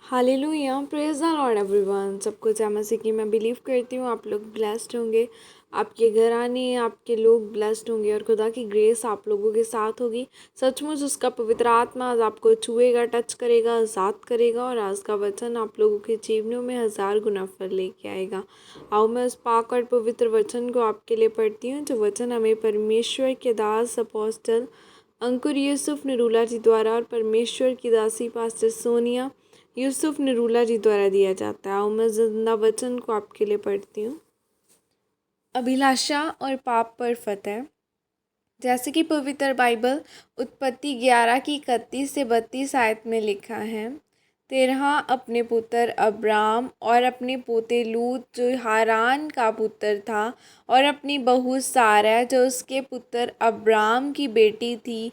Hallelujah, praise the Lord everyone. सबको जय मसीह की मैं बिलीव करती हूँ आप लोग ब्लेस्ड होंगे, आपके घर आने आपके लोग ब्लेस्ड होंगे और खुदा की ग्रेस आप लोगों के साथ होगी। सचमुच उसका पवित्र आत्मा आज आपको छुएगा, टच करेगा, आज़ाद करेगा और आज का वचन आप लोगों के जीवनों में 1000 गुना फल लेके आएगा। आओ मैं उस पाक और पवित्र वचन को आपके लिए पढ़ती हूँ, जो वचन हमें परमेश्वर के दास अपोस्टल अंकुर यूसुफ निरूला जी द्वारा और परमेश्वर की दासी पास्टर सोनिया यूसुफ निरूला जी द्वारा दिया जाता है। आओ मैं जिंदा वचन को आपके लिए पढ़ती हूँ। अभिलाषा और पाप पर फतह। जैसे कि पवित्र बाइबल उत्पत्ति 11 की 31 से 32 आयत में लिखा है, तेरह अपने पुत्र अब्राम और अपने पोते लूत जो हारान का पुत्र था और अपनी बहू सारा जो उसके पुत्र अब्राम की बेटी थी,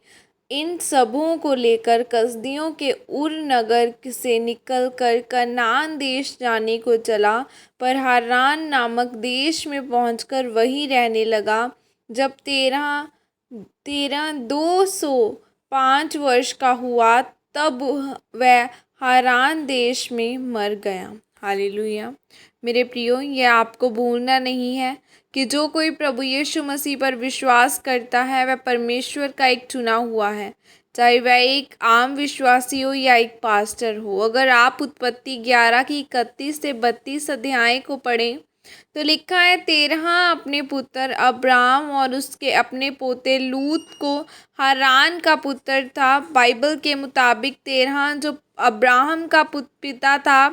इन सबों को लेकर कसदियों के उर नगर से निकलकर कनान देश जाने को चला, पर हारान नामक देश में पहुंचकर वहीं रहने लगा। जब तेरह तेरह 205 वर्ष का हुआ तब वह हारान देश में मर गया। हालेलुया। मेरे प्रियो, यह आपको भूलना नहीं है कि जो कोई प्रभु यीशु मसीह पर विश्वास करता है वह परमेश्वर का एक चुना हुआ है, चाहे वह एक आम विश्वासी हो या एक पास्टर हो। अगर आप उत्पत्ति 11 की 31 से 32 अध्याय को पढ़ें तो लिखा है, तेरह अपने पुत्र अब्राम और उसके अपने पोते लूत को हारान का पुत्र था। बाइबल के मुताबिक तेरह जो अब्राहम का पिता था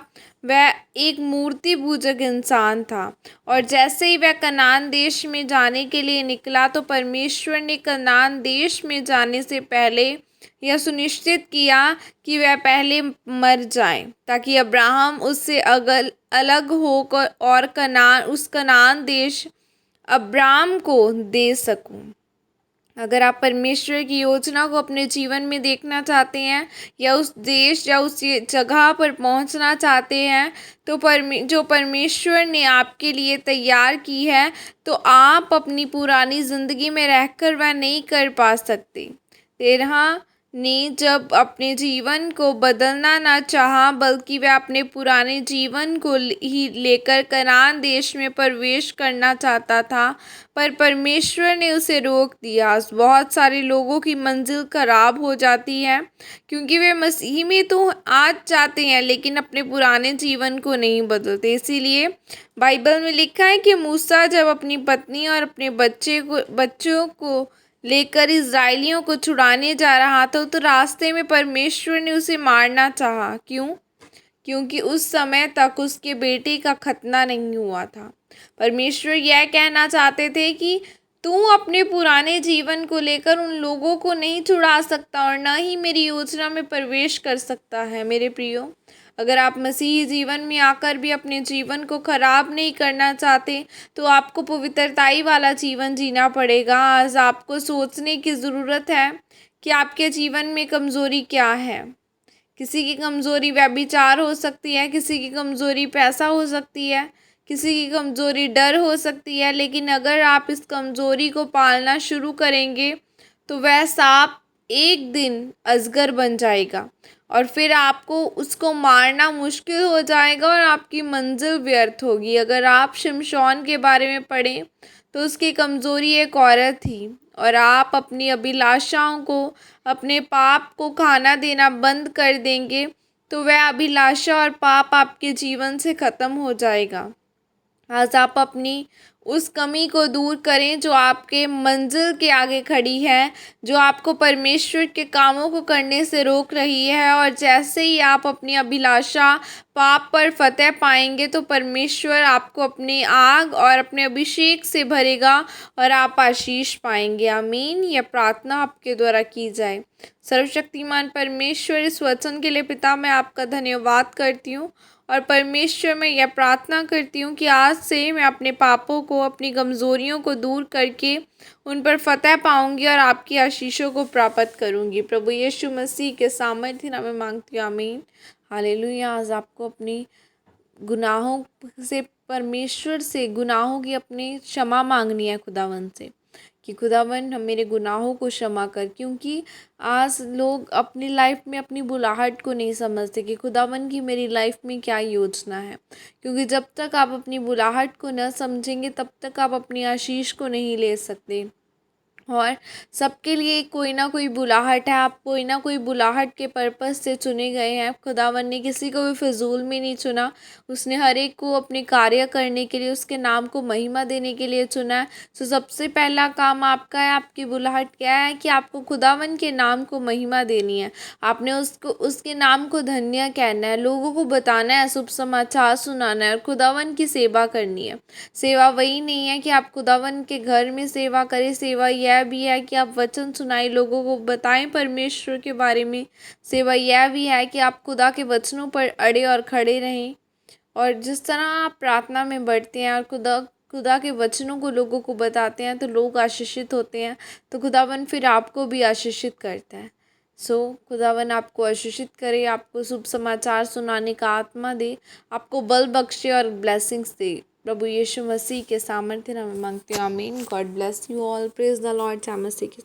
वह एक मूर्ति पूजक इंसान था, और जैसे ही वह कनान देश में जाने के लिए निकला तो परमेश्वर ने कनान देश में जाने से पहले यह सुनिश्चित किया कि वह पहले मर जाए, ताकि अब्राहम उससे अलग होकर और कनान देश अब्राम को दे सकूं। अगर आप परमेश्वर की योजना को अपने जीवन में देखना चाहते हैं या उस देश या उस जगह पर पहुंचना चाहते हैं तो जो परमेश्वर ने आपके लिए तैयार की है, तो आप अपनी पुरानी ज़िंदगी में रहकर वह नहीं कर पा सकते। तेरह ने जब अपने जीवन को बदलना ना चाहा, बल्कि वह अपने पुराने जीवन को ही लेकर कनान देश में प्रवेश करना चाहता था, पर परमेश्वर ने उसे रोक दिया। बहुत सारे लोगों की मंजिल खराब हो जाती है क्योंकि वे मसीह में तो आज जाते हैं लेकिन अपने पुराने जीवन को नहीं बदलते। इसीलिए बाइबल में लिखा है कि मूसा जब अपनी पत्नी और अपने बच्चों को लेकर इज़राइलियों को छुड़ाने जा रहा था तो रास्ते में परमेश्वर ने उसे मारना चाहा। क्यों? क्योंकि उस समय तक उसके बेटे का खतना नहीं हुआ था। परमेश्वर यह कहना चाहते थे कि तू अपने पुराने जीवन को लेकर उन लोगों को नहीं छुड़ा सकता और न ही मेरी योजना में प्रवेश कर सकता है। मेरे प्रियो, अगर आप मसीही जीवन में आकर भी अपने जीवन को खराब नहीं करना चाहते तो आपको पवित्रताई वाला जीवन जीना पड़ेगा। आज आपको सोचने की ज़रूरत है कि आपके जीवन में कमज़ोरी क्या है। किसी की कमज़ोरी व्यभिचार हो सकती है, किसी की कमज़ोरी पैसा हो सकती है, किसी की कमज़ोरी डर हो सकती है, लेकिन अगर आप इस कमज़ोरी को पालना शुरू करेंगे तो वह सांप एक दिन अजगर बन जाएगा और फिर आपको उसको मारना मुश्किल हो जाएगा और आपकी मंजिल व्यर्थ होगी। अगर आप शिमशोन के बारे में पढ़ें तो उसकी कमज़ोरी एक औरत थी, और आप अपनी अभिलाषाओं को, अपने पाप को खाना देना बंद कर देंगे तो वह अभिलाषा और पाप आपके जीवन से ख़त्म हो जाएगा। आज आप अपनी उस कमी को दूर करें जो आपके मंजिल के आगे खड़ी है, जो आपको परमेश्वर के कामों को करने से रोक रही है। और जैसे ही आप अपनी अभिलाषा पाप पर फतह पाएंगे तो परमेश्वर आपको अपने आग और अपने अभिषेक से भरेगा और आप आशीष पाएंगे। आमीन। यह प्रार्थना आपके द्वारा की जाए। सर्वशक्तिमान परमेश्वर, इस वचन के लिए पिता मैं आपका धन्यवाद करती हूँ और परमेश्वर मैं यह प्रार्थना करती हूँ कि आज से मैं अपने पापों को, अपनी कमज़ोरियों को दूर करके उन पर फतह पाऊँगी और आपकी आशीषों को प्राप्त करूँगी। प्रभु यीशु मसीह के सामर्थ्य नाम में मांगती हूँ। आमीन। हालेलुया। आज आपको अपनी गुनाहों से, परमेश्वर से गुनाहों की अपनी क्षमा मांगनी है खुदावन से, कि खुदावन हम मेरे गुनाहों को क्षमा कर। क्योंकि आज लोग अपनी लाइफ में अपनी बुलाहट को नहीं समझते कि खुदावन की मेरी लाइफ में क्या योजना है। क्योंकि जब तक आप अपनी बुलाहट को न समझेंगे तब तक आप अपनी आशीष को नहीं ले सकते। और सबके लिए कोई ना कोई बुलाहट है, आप कोई ना कोई बुलाहट के पर्पस से चुने गए हैं। खुदावन ने किसी को भी फिजूल में नहीं चुना, उसने हर एक को अपने कार्य करने के लिए, उसके नाम को महिमा देने के लिए चुना है। तो सबसे पहला काम आपका है, आपकी बुलाहट क्या है कि आपको खुदावन के नाम को महिमा देनी है। आपने उसको, उसके नाम को धन्य कहना है, लोगों को बताना है, शुभ समाचार सुनाना है और खुदावन की सेवा करनी है। सेवा वही नहीं है कि आप खुदावन के घर में सेवा करें, सेवा यह भी है कि आप वचन सुनाएं, लोगों को बताएं परमेश्वर के बारे में। सेवा यह भी है कि आप खुदा के वचनों पर अड़े और खड़े रहें। और जिस तरह आप प्रार्थना में बढ़ते हैं और खुदा के वचनों को लोगों को बताते हैं तो लोग आशीषित होते हैं, तो खुदावन फिर आपको भी आशीषित करता है। खुदावन आपको आशीषित करे, आपको शुभ समाचार सुनाने का आत्मा दे, आपको बल बख्शे और ब्लेसिंग्स दे। प्रभु यीशु मसीह के सामर्थ्य नाम में मांगते हैं, आमीन। God bless you all. Praise the Lord. जय मसीह की।